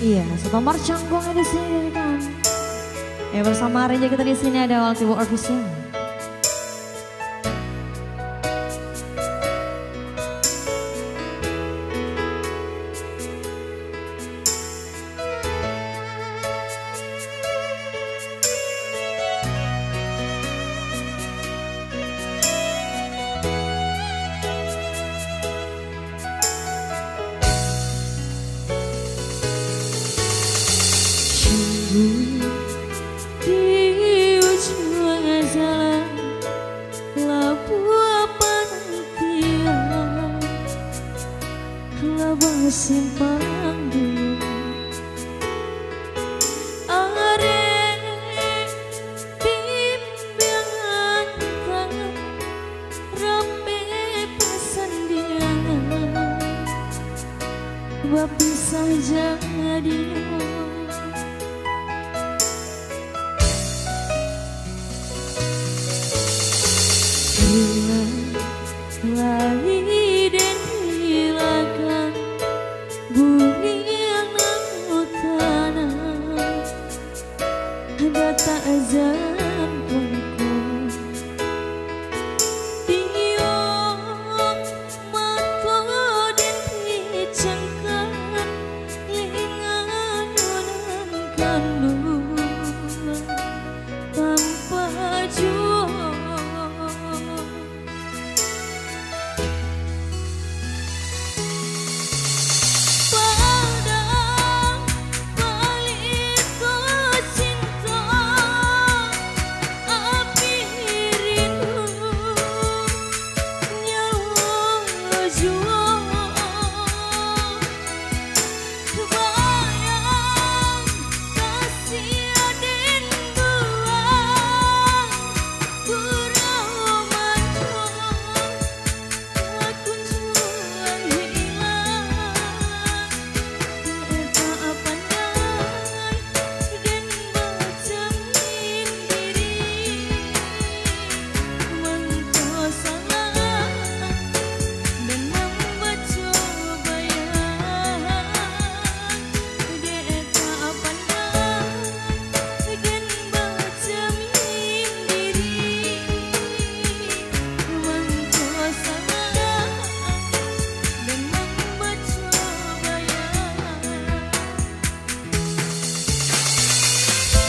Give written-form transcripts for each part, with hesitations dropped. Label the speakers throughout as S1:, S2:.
S1: Iya, setomar canggung di sini kan. Ya bersama Reja kita di sini ada Waltiwo Official.
S2: Di ujung jalan labu penantian labang simpang dulu are bimbingan tak rame pesandian wapi saja dia. Lagi dan hilakan bumi yang tanah data azan pungku tiok mato dan dicengkan lingan yunan kandungan tanpa jual.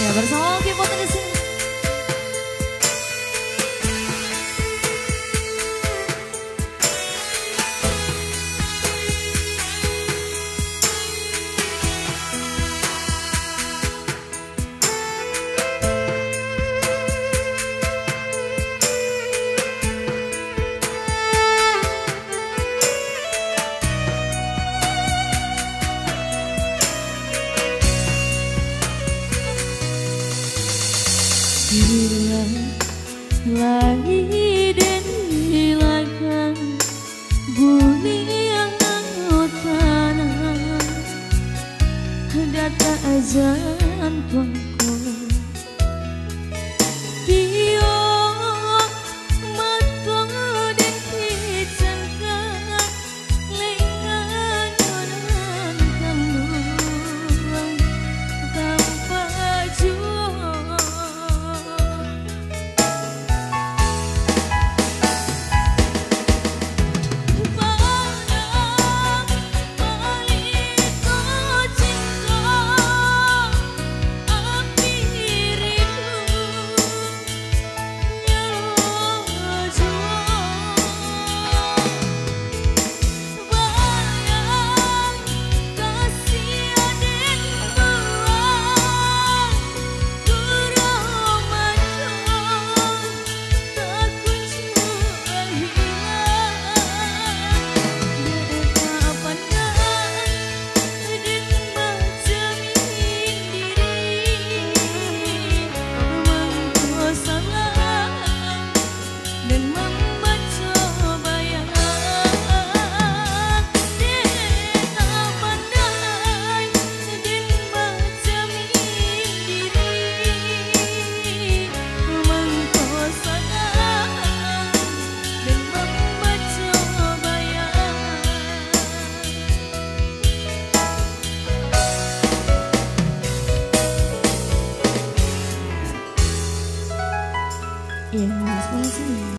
S1: Ya bersama Waltiwo di sini.
S2: Hilang lagi dan hilangkan bumi yang tanah data azan pangku